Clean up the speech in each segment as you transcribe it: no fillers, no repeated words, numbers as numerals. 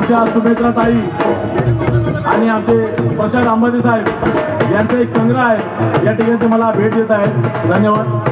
आमच्या सुमित्रा ताई आणि आमचे प्रशांत आंबाते साहेब यांचा एक संग्रह आहे, या ठिकाणी ते मला भेट देत आहेत. धन्यवाद.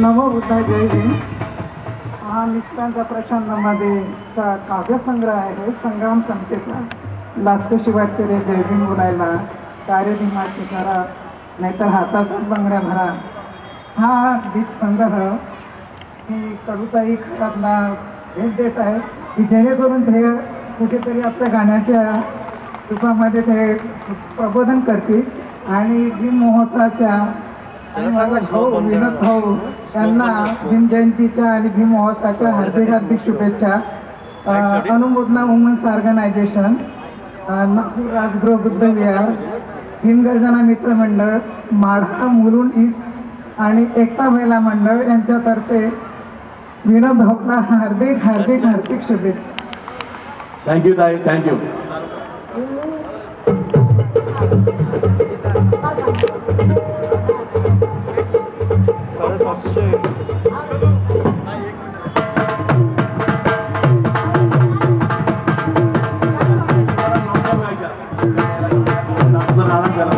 नवबुद्धा जय भीम हा निष्कांचा प्रशांतमध्येचा काव्यसंग्रह आहे. संग्राम संपतेचा लाचकशी वाटते रे जय भीम बोलायला, कार्य भीमाची करा नाहीतर हातात बंगड्या भरा. हा गीत संग्रह मी कडूताई खरातला भेट देत आहे की जेणेकरून ते कुठेतरी आपल्या गाण्याच्या रूपामध्ये ते प्रबोधन करतील आणि भीम महोत्सवाच्या आणि माझा भाऊ विनोद भाऊ यांना भीम जयंतीच्या आणि भीम महोत्सवाच्या हार्दिक हार्दिक शुभेच्छा. अनुमोदना वुमन्स ऑर्गनायझेशन, नागपूर राजगृह बुद्ध विहार, भीमगर्जना मित्र मंडळ, माढा मुलुंड ईस्ट आणि एकता महिला मंडळ यांच्यातर्फे विनोद भाऊला हार्दिक हार्दिक हार्दिक शुभेच्छा. थँक्यू ताई, थँक्यू. आराम करा.